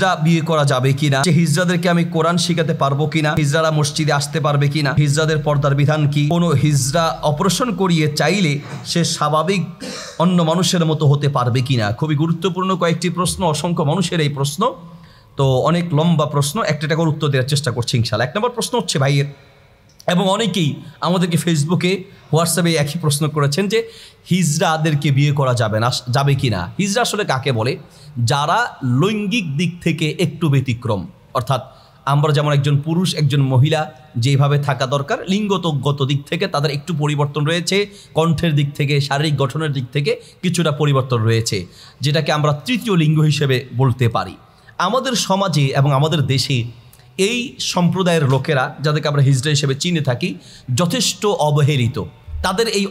হিজরা বিয়ে করা যাবে কিনা, যে হিজরাদেরকে আমি কোরআন শিখাতে পারবো কিনা, হিজরারা মসজিদে আসতে পারবে কিনা, হিজরাদের পর্দার বিধান কি, কোনো হিজরা অপারেশন করিয়ে চাইলে সে স্বাভাবিক অন্য মানুষের মতো হতে পারবে কিনা। খুবই গুরুত্বপূর্ণ কয়েকটি প্রশ্ন, অসংখ্য মানুষের এই প্রশ্ন, তো অনেক লম্বা প্রশ্ন, একটা করে উত্তর দেওয়ার চেষ্টা করছি ইনশাআল্লাহ। 1 নম্বর প্রশ্ন হচ্ছে ভাইয়ের, এবং অনেকেই আমাদেরকে ফেসবুকে হোয়াটসঅ্যাপে একই প্রশ্ন করেছেন যে হিজড়াদেরকে বিয়ে করা যাবে কি না। হিজড়া আসলে কাকে বলে? যারা লৈঙ্গিক দিক থেকে একটু ব্যতিক্রম, অর্থাৎ আমরা যেমন একজন পুরুষ একজন মহিলা যেভাবে থাকা দরকার, লিঙ্গগত দিক থেকে তাদের একটু পরিবর্তন রয়েছে, কণ্ঠের দিক থেকে, শারীরিক গঠনের দিক থেকে কিছুটা পরিবর্তন রয়েছে, যেটাকে আমরা তৃতীয় লিঙ্গ হিসেবে বলতে পারি। আমাদের সমাজে এবং আমাদের দেশে এই সম্প্রদায়ের লোকেরা, যাদেরকে আমরা হিজড়া হিসেবে চিনে থাকি, যথেষ্ট অবহেলিত। তাদের এই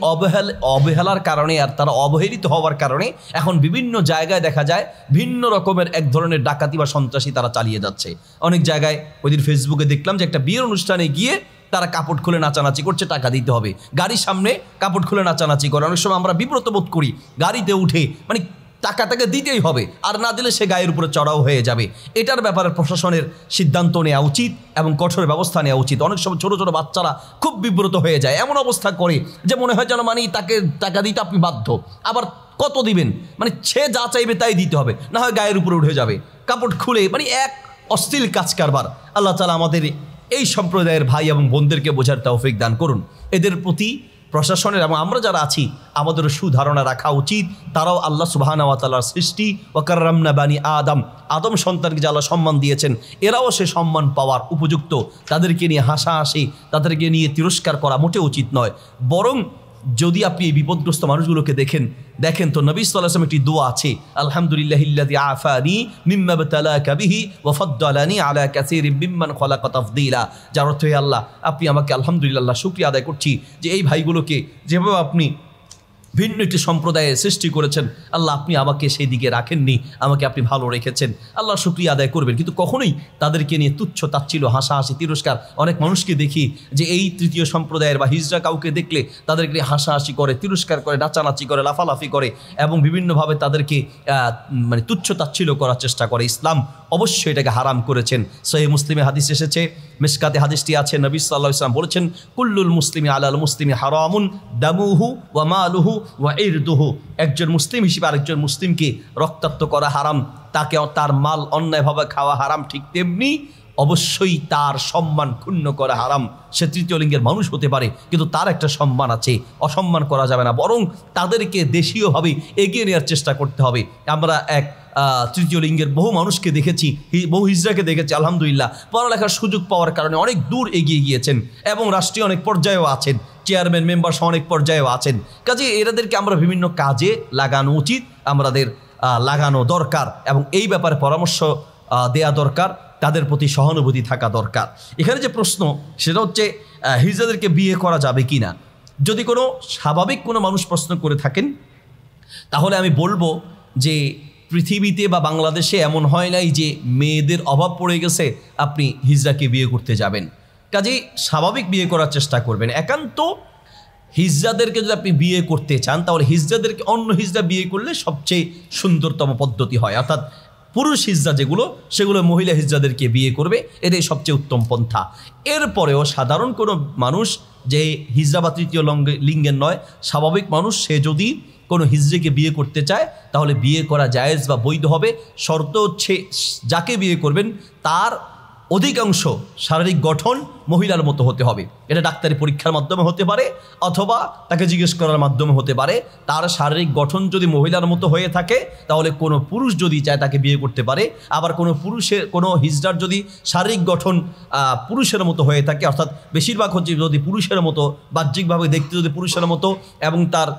অবহেলার কারণে আর তারা অবহেলিত হওয়ার কারণে এখন বিভিন্ন জায়গায় দেখা যায় ভিন্ন রকমের এক ধরনের ডাকাতি বা সন্ত্রাসী তারা চালিয়ে যাচ্ছে। অনেক জায়গায় ওই দিন ফেসবুকে দেখলাম যে একটা বিয়ের অনুষ্ঠানে গিয়ে তারা কাপড় খুলে নাচানাচি করছে, টাকা দিতে হবে, গাড়ির সামনে কাপড় খুলে নাচানাচি করে। অনেক সময় আমরা বিব্রত বোধ করি, গাড়িতে উঠে মানে টাকাটাকে দিতেই হবে, আর না দিলে সে গায়ের উপরে চড়াও হয়ে যাবে। এটার ব্যাপারে প্রশাসনের সিদ্ধান্ত নেওয়া উচিত এবং কঠোর ব্যবস্থা নেওয়া উচিত। অনেক সময় ছোটো ছোটো বাচ্চারা খুব বিব্রত হয়ে যায়, এমন অবস্থা করে যে মনে হয় যেন মানে তাকে টাকা দিতে আপনি বাধ্য, আবার কত দিবেন, মানে সে যা চাইবে তাই দিতে হবে, না হয় গায়ের উপরে উঠে যাবে কাপড় খুলে, মানে এক অশ্লীল কাজ কারবার। আল্লাহ তাআলা আমাদের এই সম্প্রদায়ের ভাই এবং বোনদেরকে বোঝার তৌফিক দান করুন। এদের প্রতি প্রশাসনের এবং আমরা যারা আছি আমাদেরও সুধারণা রাখা উচিত। তারাও আল্লাহ সুবহানাহু ওয়া তাআলার সৃষ্টি, ওয়া কাররামনা বানি আদম সন্তানকে যে আল্লাহ সম্মান দিয়েছেন, এরাও সে সম্মান পাওয়ার উপযুক্ত। তাদেরকে নিয়ে হাসাহাসি, তাদেরকে নিয়ে তিরস্কার করা মোটেও উচিত নয়। বরং যদি আপনি এই বিপদগ্রস্ত মানুষগুলোকে দেখেন তো নবী সাল্লাল্লাহু আলাইহি ওয়াসাল্লাম একটি দোয়া আছে, আলহামদুলিল্লাহিল্লাযী আফানি মিম্মা বতালাকা বিহি ওয়া ফাদ্দালানি আলা কাসীরিম মিম্মান খালাকা তাফদীলা। যার অর্থ, হে আল্লাহ, আপনি আমাকে আলহামদুলিল্লাহ শুকরিয়া আদায় করছি যে এই ভাইগুলোকে যেভাবে আপনি ভিন্ন একটি সম্প্রদায়ে সৃষ্টি করেছেন, আল্লাহ আপনি আমাকে সেই দিকে রাখেননি, আমাকে আপনি ভালো রেখেছেন, আল্লাহ শুকরিয়া আদায় করবেন। কিন্তু কখনোই তাদেরকে নিয়ে তুচ্ছ তাচ্ছিল্য, হাসাহাসি, তিরস্কার। অনেক মানুষকে দেখি যে এই তৃতীয় সম্প্রদায়ের বা হিজড়া কাউকে দেখলে তাদেরকে হাসাহাসি করে, তিরস্কার করে, নাচানাচি করে, লাফালাফি করে এবং বিভিন্নভাবে তাদেরকে মানে তুচ্ছ তাচ্ছিল্য করার চেষ্টা করে। ইসলাম অবশ্যই এটাকে হারাম করেছেন। সহিহ মুসলিমে হাদিস এসেছে, মিশকাতে হাদিসটি আছে, নবী সাল্লাল্লাহু আলাইহি ওয়াসাল্লাম বলেছেন, কুল্লুল মুসলিমি আলাল মুসলিমি হারামুন দামুহু ওয়া মালুহু ওয়া ইরদুহু। একজন মুসলিম হিসেবে আরেকজন মুসলিমকে রক্তাক্ত করা হারাম, তাকে তার মাল অন্যায়ভাবে খাওয়া হারাম, ঠিক তেমনি অবশ্যই তার সম্মান ক্ষুণ্ণ করা হারাম। সে তৃতীয় লিঙ্গের মানুষ হতে পারে, কিন্তু তার একটা সম্মান আছে, অসম্মান করা যাবে না, বরং তাদেরকে দেশীয়ভাবে এগিয়ে নেওয়ার চেষ্টা করতে হবে। আমরা এক তৃতীয় লিঙ্গের বহু মানুষকে দেখেছি, বহু হিজড়াকে দেখেছি, আলহামদুলিল্লাহ পড়ালেখার সুযোগ পাওয়ার কারণে অনেক দূর এগিয়ে গিয়েছেন এবং রাষ্ট্রীয় অনেক পর্যায়েও আছেন, চেয়ারম্যান মেম্বার সহ অনেক পর্যায়েও আছেন। কাজে এদেরকে আমরা বিভিন্ন কাজে লাগানো উচিত, আমাদের লাগানো দরকার এবং এই ব্যাপারে পরামর্শ দেয়া দরকার, তাদের প্রতি সহানুভূতি থাকা দরকার। এখানে যে প্রশ্ন সেটা হচ্ছে হিজড়াদেরকে বিয়ে করা যাবে কি না। যদি কোনো স্বাভাবিক কোনো মানুষ প্রশ্ন করে থাকেন তাহলে আমি বলবো যে পৃথিবীতে বা বাংলাদেশে এমন হয় নাই যে মেয়েদের অভাব পড়ে গেছে আপনি হিজড়াকে বিয়ে করতে যাবেন। কাজেই স্বাভাবিক বিয়ে করার চেষ্টা করবেন। একান্ত হিজড়াদেরকে যদি আপনি বিয়ে করতে চান তাহলে হিজড়াদেরকে অন্য হিজড়া বিয়ে করলে সবচেয়ে সুন্দরতম পদ্ধতি হয়, অর্থাৎ পুরুষ হিজড়া যেগুলো সেগুলো মহিলা হিজড়াদেরকে বিয়ে করবে, এটাই সবচেয়ে উত্তম পন্থা। এরপরেও সাধারণ কোনো মানুষ যে হিজড়া বা তৃতীয় লিঙ্গের নয়, স্বাভাবিক মানুষ, সে যদি কোনো হিজড়িকে বিয়ে করতে চায় তাহলে বিয়ে করা জায়েজ বা বৈধ হবে। শর্ত হচ্ছে যাকে বিয়ে করবেন তার অধিকাংশ শারীরিক গঠন মহিলার মতো হতে হবে। এটা ডাক্তারি পরীক্ষার মাধ্যমে হতে পারে অথবা তাকে জিজ্ঞেস করার মাধ্যমে হতে পারে। তার শারীরিক গঠন যদি মহিলার মতো হয়ে থাকে তাহলে কোনো পুরুষ যদি চায় তাকে বিয়ে করতে পারে। আবার কোনো হিজড়ার যদি শারীরিক গঠন পুরুষের মতো হয়ে থাকে, অর্থাৎ বেশিরভাগ হচ্ছে যদি পুরুষের মতো, বাহ্যিকভাবে দেখতে যদি পুরুষের মতো এবং তার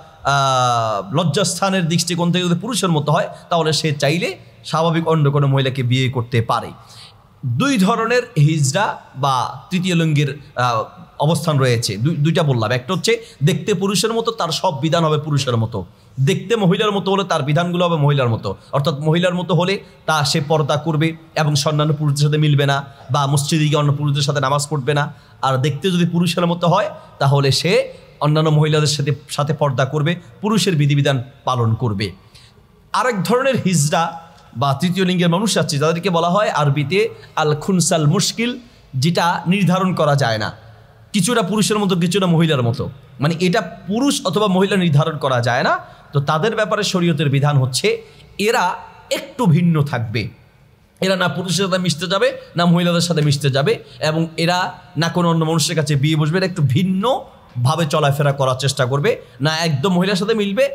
লজ্জাস্থানের দৃষ্টিকোণ থেকে যদি পুরুষের মতো হয় তাহলে সে চাইলে স্বাভাবিক অন্য কোনো মহিলাকে বিয়ে করতে পারে। দুই ধরনের হিজড়া বা তৃতীয় লিঙ্গের অবস্থান রয়েছে, দুইটা বললাম। একটা হচ্ছে দেখতে পুরুষের মতো, তার সব বিধান হবে পুরুষের মতো। দেখতে মহিলার মতো হলে তার বিধানগুলো হবে মহিলার মতো, অর্থাৎ মহিলার মতো হলে তা সে পর্দা করবে এবং অন্যান্য পুরুষদের সাথে মিলবে না বা মসজিদে গিয়ে অন্য পুরুষদের সাথে নামাজ পড়বে না। আর দেখতে যদি পুরুষের মতো হয় তাহলে সে অন্যান্য মহিলাদের সাথে পর্দা করবে, পুরুষের বিধিবিধান পালন করবে। আরেক ধরনের হিজড়া বা তৃতীয় লিঙ্গের মানুষ আছে, যাদেরকে বলা হয় আরবিতে আল খুনসাল মুশকিল, যেটা নির্ধারণ করা যায় না, কিছুটা পুরুষের মতো কিছুটা মহিলার মতো, মানে এটা পুরুষ অথবা মহিলা নির্ধারণ করা যায় না। তো তাদের ব্যাপারে শরীয়তের বিধান হচ্ছে এরা একটু ভিন্ন থাকবে, এরা না পুরুষের সাথে মিশতে যাবে না মহিলাদের সাথে মিশতে যাবে, এবং এরা না কোনো অন্য মানুষের কাছে বিয়ে বসবে, এরা একটু ভিন্ন ভাবে চলাফেরা করার চেষ্টা করবে, না একদম মহিলার সাথে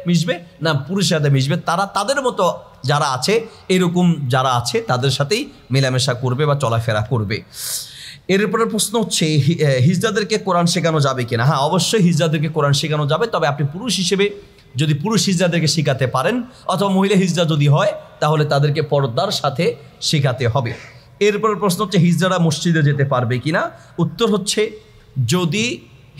মিশবে না পুরুষের সাথে মিশবে, তারা তাদের মতো যারা আছে এরকম যারা আছে তাদের সাথেই মেলামেশা করবে বা চলাফেরা করবে। এরপরে প্রশ্ন হচ্ছে হিজড়াদেরকে কোরআন শেখানো যাবে কিনা? হ্যাঁ, অবশ্যই হিজড়াদেরকে কোরআন শেখানো যাবে, তবে আপনি পুরুষ হিসেবে যদি পুরুষ হিজড়াদেরকে শেখাতে পারেন অথবা মহিলা হিজড়া যদি হয় তাহলে তাদেরকে পর্দার সাথে শেখাতে হবে। এরপর প্রশ্ন হচ্ছে হিজড়ারা মসজিদে যেতে পারবে কিনা? উত্তর হচ্ছে যদি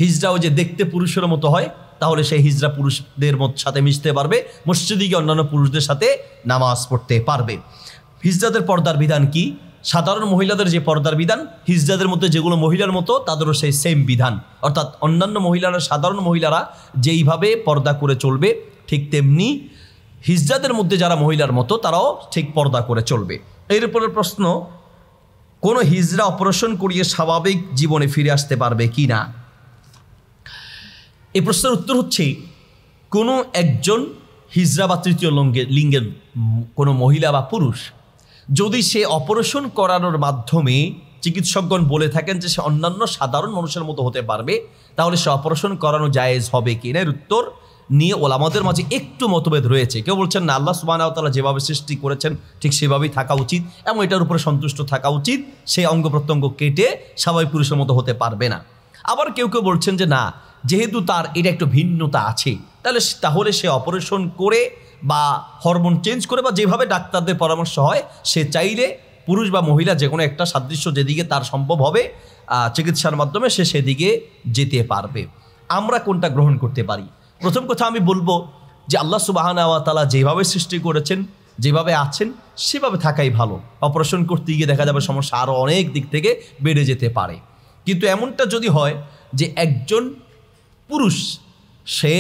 হিজড়াও যে দেখতে পুরুষের মতো হয় তাহলে সেই হিজড়া পুরুষদের সাথে মিশতে পারবে, মসজিদে গিয়ে অন্যান্য পুরুষদের সাথে নামাজ পড়তে পারবে। হিজড়াদের পর্দার বিধান কি? সাধারণ মহিলাদের যে পর্দার বিধান, হিজড়াদের মধ্যে যেগুলো মহিলার মতো তাদেরও সেই সেম বিধান, অর্থাৎ অন্যান্য মহিলারা, সাধারণ মহিলারা যেইভাবে পর্দা করে চলবে ঠিক তেমনি হিজড়াদের মধ্যে যারা মহিলার মতো তারাও ঠিক পর্দা করে চলবে। এরপরের প্রশ্ন, কোনো হিজড়া অপারেশন করিয়ে স্বাভাবিক জীবনে ফিরে আসতে পারবে কি না? এই প্রশ্নের উত্তর হচ্ছে কোনো একজন হিজড়া বা তৃতীয় লিঙ্গের কোনো মহিলা বা পুরুষ যদি সে অপারেশন করানোর মাধ্যমে চিকিৎসকগণ বলে থাকেন যে সে অন্যান্য সাধারণ মানুষের মতো হতে পারবে, তাহলে সে অপারেশন করানো জায়েজ হবে কিনা এর উত্তর নিয়ে ওলামাদের মাঝে একটু মতভেদ রয়েছে। কেউ বলছেন না, আল্লাহ সুবহানাহু ওয়া তাআলা যেভাবে সৃষ্টি করেছেন ঠিক সেভাবেই থাকা উচিত এবং এটার উপরে সন্তুষ্ট থাকা উচিত, সেই অঙ্গ প্রত্যঙ্গ কেটে স্বাভাবিক পুরুষের মতো হতে পারবে না। আবার কেউ কেউ বলছেন যে না, যেহেতু তার এটা একটু ভিন্নতা আছে তাহলে সে অপারেশন করে বা হরমোন চেঞ্জ করে বা যেভাবে ডাক্তারদের পরামর্শ হয় সে চাইলে পুরুষ বা মহিলা যে কোনো একটা সাদৃশ্য যেদিকে তার সম্ভব হবে চিকিৎসার মাধ্যমে সে সেদিকে যেতে পারবে। আমরা কোনটা গ্রহণ করতে পারি? প্রথম কথা আমি বলবো যে আল্লাহ সুবহানাহু ওয়া তাআলা যেভাবে সৃষ্টি করেছেন, যেভাবে আছেন সেভাবে থাকাই ভালো। অপারেশন করতে গিয়ে দেখা যাবে সমস্যা আরও অনেক দিক থেকে বেড়ে যেতে পারে। কিন্তু এমনটা যদি হয় যে একজন পুরুষ সে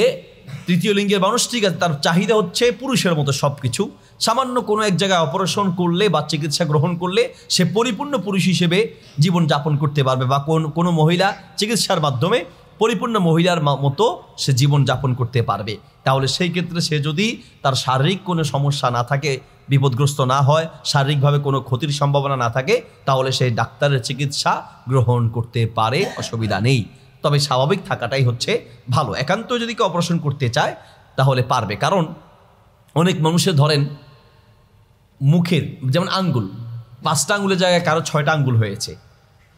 তৃতীয় লিঙ্গের মানুষ, ঠিক আছে, তার চাহিদা হচ্ছে পুরুষের মতো সব কিছু, সামান্য কোনো এক জায়গায় অপারেশন করলে বা চিকিৎসা গ্রহণ করলে সে পরিপূর্ণ পুরুষ হিসেবে জীবনযাপন করতে পারবে, বা কোনো মহিলা চিকিৎসার মাধ্যমে পরিপূর্ণ মহিলার মতো সে জীবনযাপন করতে পারবে, তাহলে সেই ক্ষেত্রে সে যদি তার শারীরিক কোনো সমস্যা না থাকে, বিপদগ্রস্ত না হয়, শারীরিকভাবে কোনো ক্ষতির সম্ভাবনা না থাকে, তাহলে সেই ডাক্তারের চিকিৎসা গ্রহণ করতে পারে, অসুবিধা নেই। তবে স্বাভাবিক থাকাটাই হচ্ছে ভালো। একান্ত যদি কেউ অপারেশন করতে চায় তাহলে পারবে, কারণ অনেক মানুষের ধরেন মুখের যেমন আঙ্গুল, 5টা আঙ্গুলের জায়গায় কারো 6টা আঙ্গুল হয়েছে,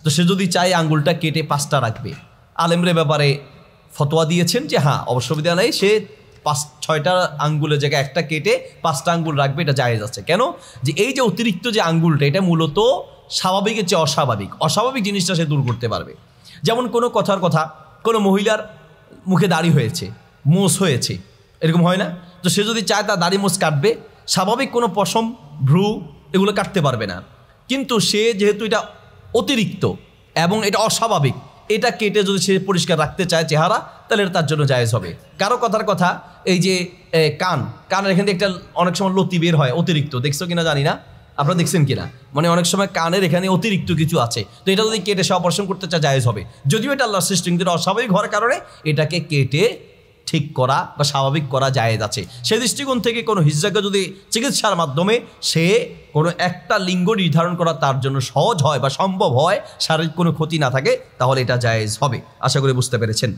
তো সে যদি চায় আঙ্গুলটা কেটে 5টা রাখবে, আলেমরে ব্যাপারে ফতোয়া দিয়েছেন যে হ্যাঁ অসুবিধা নেই, সে 6টা আঙ্গুলের জায়গায় একটা কেটে 5টা আঙ্গুল রাখবে, এটা জায়েজ আছে। কেন? যে এই যে অতিরিক্ত যে আঙ্গুলটা, এটা মূলত স্বাভাবিকের চেয়ে অস্বাভাবিক জিনিসটা সে দূর করতে পারবে। যেমন কোনো কথার কথা, কোনো মহিলার মুখে দাড়ি হয়েছে, মোষ হয়েছে, এরকম হয় না? তো সে যদি চায় তার দাড়ি মোষ কাটবে, স্বাভাবিক কোনো পশম ভ্রু এগুলো কাটতে পারবে না, কিন্তু সে যেহেতু এটা অতিরিক্ত এবং এটা অস্বাভাবিক, এটা কেটে যদি সে পরিষ্কার রাখতে চায় চেহারা, তাহলে এটা তার জন্য জায়েজ হবে। কারো কথার কথা, এই যে কানের এখান থেকে একটা অনেক সময় লতি বের হয় অতিরিক্ত, দেখছো কিনা জানি না, আপনারা দেখছেন কিনা, মানে অনেক সময় কানের এখানে অতিরিক্ত কিছু আছে, তো এটা যদি কেটে সে অপারেশন করতে চায় জায়েজ হবে, যদিও এটা আল্লাহর সৃষ্টি, কিন্তু অস্বাভাবিক হওয়ার কারণে এটাকে কেটে ঠিক করা বা স্বাভাবিক করা জায়েজ আছে। সেই দৃষ্টিকোণ থেকে কোনো হিজড়াকে যদি চিকিৎসার মাধ্যমে সে কোনো একটা লিঙ্গ নির্ধারণ করা তার জন্য সহজ হয় বা সম্ভব হয়, শারীরিক কোনো ক্ষতি না থাকে, তাহলে এটা জায়েজ হবে। আশা করি বুঝতে পেরেছেন।